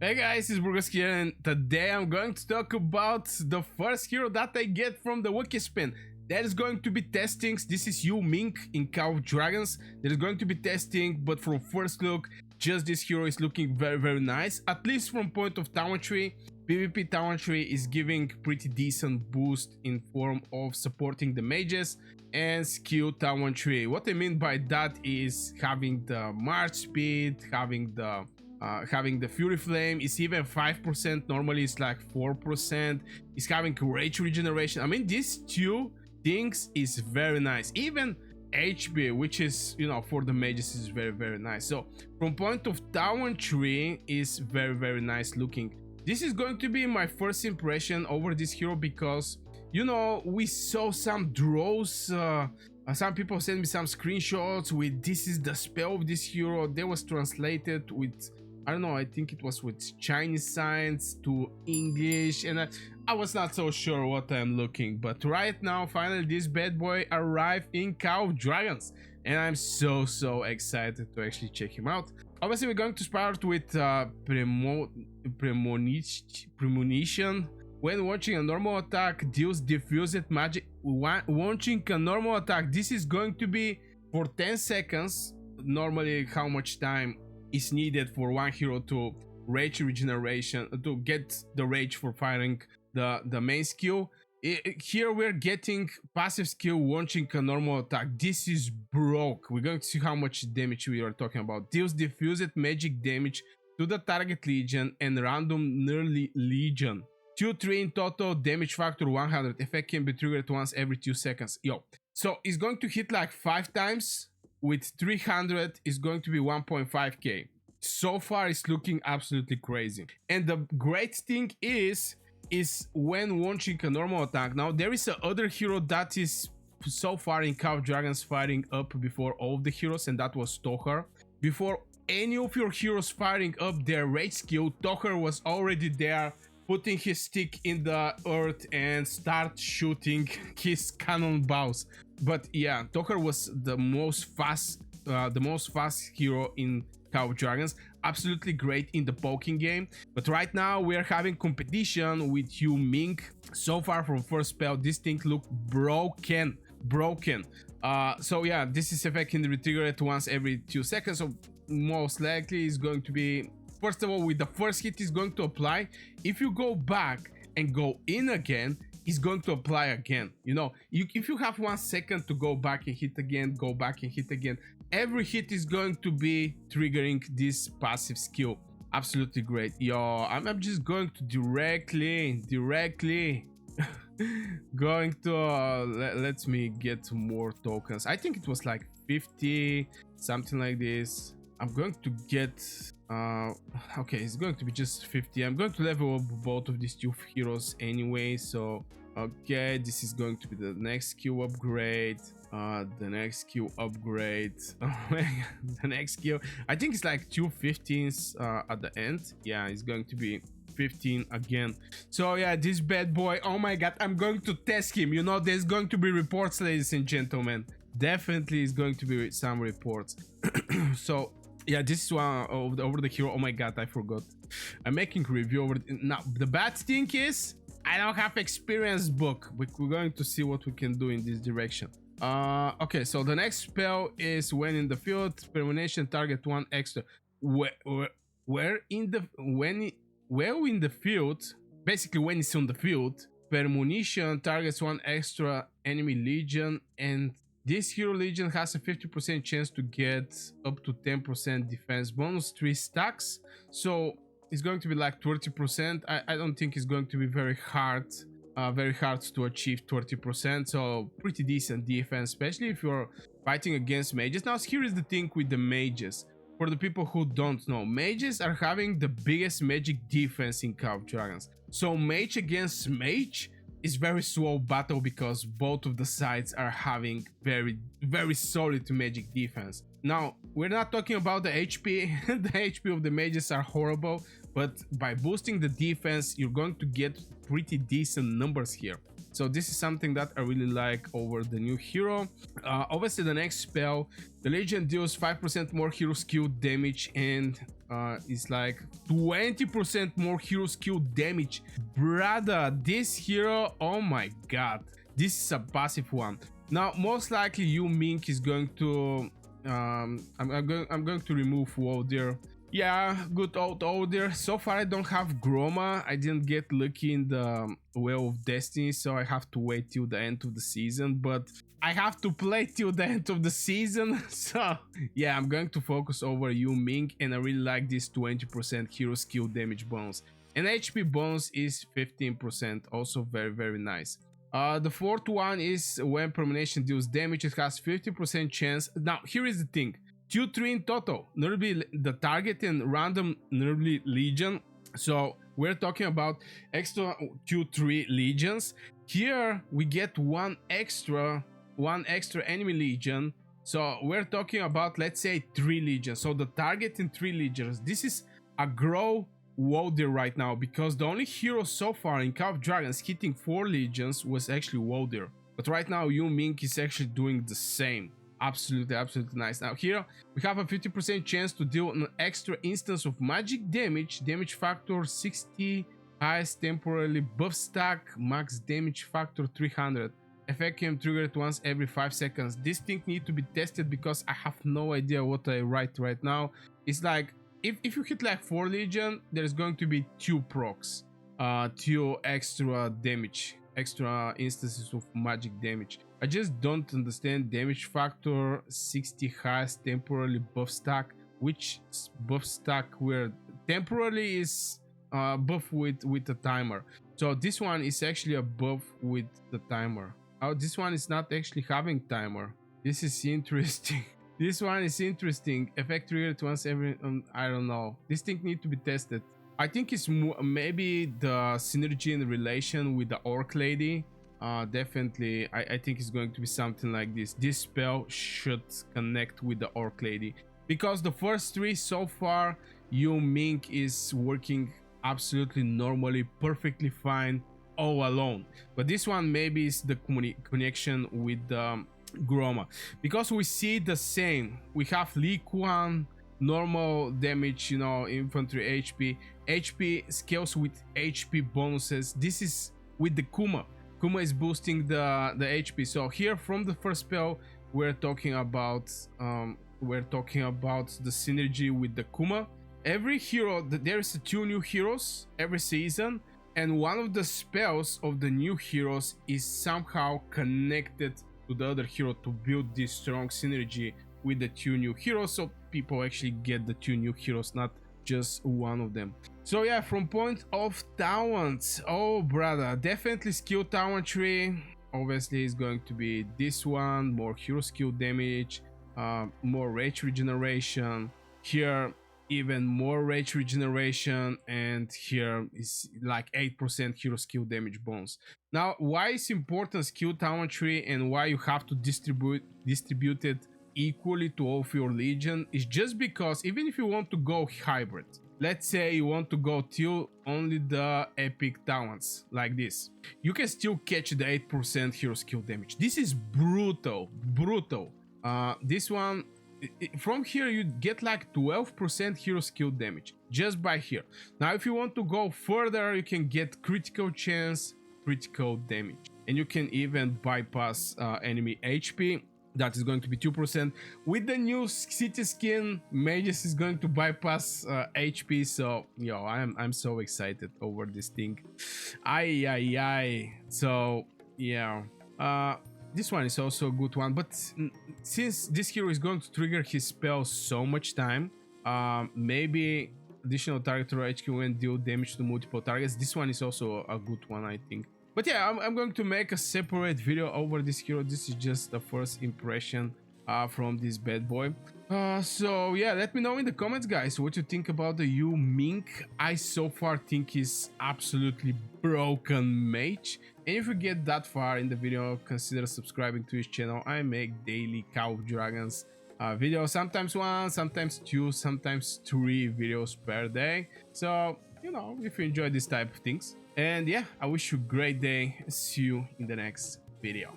Hey guys, it's Burgos here, and today I'm going to talk about the first hero that I get from the Wiki Spin. That is going to be testing. This is Yu Ming in Call of Dragons. There is going to be testing, but from first look, just this hero is looking very nice. At least from point of talent tree, PvP talent tree is giving pretty decent boost in form of supporting the mages and skill talent tree. What I mean by that is having the march speed, having the Fury Flame is even 5%, normally it's like 4%. It's having Rage Regeneration. I mean, these two things is very nice. Even HP, which is, you know, for the mages is very nice. So from point of talent tree is very nice looking. This is going to be my first impression over this hero because, you know, we saw some draws. Some people sent me some screenshots with this is the spell of this hero. They was translated with, I don't know, I think it was with Chinese signs to English, and I was not so sure what I'm looking. But right now, finally, this bad boy arrived in Call of Dragons, and I'm so excited to actually check him out. Obviously, we're going to start with Premonition. When launching a normal attack, deals diffused magic. Launching a normal attack, this is going to be for 10 seconds. Normally, how much time is needed for one hero to rage regeneration, to get the rage for firing the main skill. Here we're getting passive skill launching a normal attack. This is broke. We're going to see how much damage we are talking about. Deals diffused magic damage to the target legion and random nearly legion. 2-3 in total, damage factor 100. Effect can be triggered once every 2 seconds. Yo, so it's going to hit like 5 times. With 300 is going to be 1.5k. So far it's looking absolutely crazy. And the great thing is when launching a normal attack. Now there is another hero that is so far in Call of Dragons firing up before all of the heroes, and that was Tohar. Before any of your heroes firing up their rage skill, Tohar was already there, putting his stick in the earth and start shooting his cannonballs. But yeah, Tohar was the most fast hero in Call of Dragons. Absolutely great in the poking game. But right now we are having competition with Yu Ming. So far from first spell, this thing look broken. So yeah, this is effect can be triggered once every 2 seconds. So most likely is going to be, first of all, with the first hit is going to apply. If you go back and go in again, is going to apply again. You know, if you have 1 second to go back and hit again, go back and hit again, every hit is going to be triggering this passive skill. Absolutely great. Yo, I'm just going to directly going to let me get more tokens. I think it was like 50, something like this. I'm going to get okay, it's going to be just 50. I'm going to level up both of these two heroes anyway, so okay, this is going to be the next skill upgrade, the next skill upgrade. Oh my God, the next skill, I think it's like 2 15s at the end. Yeah, it's going to be 15 again. So yeah, this bad boy, oh my God, I'm going to test him. You know, there's going to be reports, ladies and gentlemen. Definitely is going to be some reports. So yeah, this is one over the hero. Oh my God, I forgot. I'm making review over now. The bad thing is I don't have experience book. We're going to see what we can do in this direction. Okay, so the next spell is when in the field, premonition target 1 extra. Where in the field, basically when it's on the field, premonition targets 1 extra enemy legion, and this hero legion has a 50% chance to get up to 10% defense bonus, 3 stacks. So it's going to be like 30%. I don't think it's going to be very hard to achieve 30%. So pretty decent defense, especially if you're fighting against mages. Now here is the thing with the mages. For the people who don't know, mages are having the biggest magic defense in Call of Dragons. So mage against mage is very slow battle because both of the sides are having very solid magic defense. Now, we're not talking about the HP. The HP of the mages are horrible, but by boosting the defense, you're going to get pretty decent numbers here. So this is something that I really like over the new hero. Obviously the next spell, the Legion deals 5% more hero skill damage and is like 20% more hero skill damage. Brother, this hero, oh my god, this is a passive one. Now most likely Yu Ming is going to I'm going to remove Woldir. Yeah, good old Woldir. So far I don't have Groma. I didn't get lucky in the Well of Destiny, so I have to wait till the end of the season, but I have to play till the end of the season. So yeah, I'm going to focus over Yu Ming, and I really like this 20% hero skill damage bonus. And HP bonus is 15%, also very nice. The fourth one is when Permanation deals damage, it has 50% chance. Now, here is the thing. 2-3 in total. Nervly the target and random Nervly Legion. So we're talking about extra 2-3 legions. Here we get one extra enemy legion. So we're talking about, let's say, 3 legions. So the target in 3 legions. This is a grow Woldir right now, because the only hero so far in Call of Dragons hitting 4 legions was actually Woldir. But right now Yu Ming is actually doing the same. Absolutely nice. Now here we have a 50% chance to deal an extra instance of magic damage, damage factor 60, highest temporarily buff stack, max damage factor 300. Effect can trigger it once every 5 seconds. This thing needs to be tested because I have no idea what I write right now. It's like if you hit like 4 legion, there's going to be 2 procs, 2 extra damage, extra instances of magic damage. I just don't understand damage factor 60 highest temporarily buff stack, which buff stack where temporarily is buff with a timer. So this one is actually a buff with the timer. Oh, this one is not actually having timer. This is interesting. This one is interesting. Effect triggered once every I don't know. This thing need to be tested. I think it's maybe the synergy and relation with the Orc Lady. Definitely, I think it's going to be something like this. This spell should connect with the Orc Lady, because the first 3 so far, Yu Ming is working absolutely normally, perfectly fine, all alone. But this one maybe is the connection with Groma, because we see the same. We have Li Kuan, normal damage, you know, infantry HP scales with HP bonuses. This is with the Kuma. Kuma is boosting the HP. So here from the first spell, we're talking about the synergy with the Kuma. Every hero, there's 2 new heroes every season, and one of the spells of the new heroes is somehow connected to the other hero to build this strong synergy with the 2 new heroes, so people actually get the 2 new heroes, not just one of them. So yeah, from point of talents, oh brother, definitely skill talent tree. Obviously is going to be this one, more hero skill damage, more rage regeneration. Here even more rage regeneration, and here is like 8% hero skill damage bonus. Now, why is important skill talent tree and why you have to distribute it equally to all of your legion is just because even if you want to go hybrid, let's say you want to go till only the epic talents like this, you can still catch the 8% hero skill damage. This is brutal. This one, from here you get like 12% hero skill damage just by here. Now if you want to go further, you can get critical chance, critical damage, and you can even bypass enemy HP. That is going to be 2%. With the new city skin, Magus is going to bypass HP. So yo, I'm so excited over this thing. Ay. So yeah, this one is also a good one, but since this hero is going to trigger his spell so much time, maybe additional target or HQ when deal damage to multiple targets. This one is also a good one, I think. But yeah, I'm going to make a separate video over this hero. This is just the first impression from this bad boy. So yeah, let me know in the comments, guys, what you think about the Yu Ming. I so far think he's absolutely broken mage. And if you get that far in the video, consider subscribing to his channel. I make daily Call of Dragons videos, sometimes 1, sometimes 2, sometimes 3 videos per day. So, you know, if you enjoy this type of things, And yeah, I wish you a great day. See you in the next video.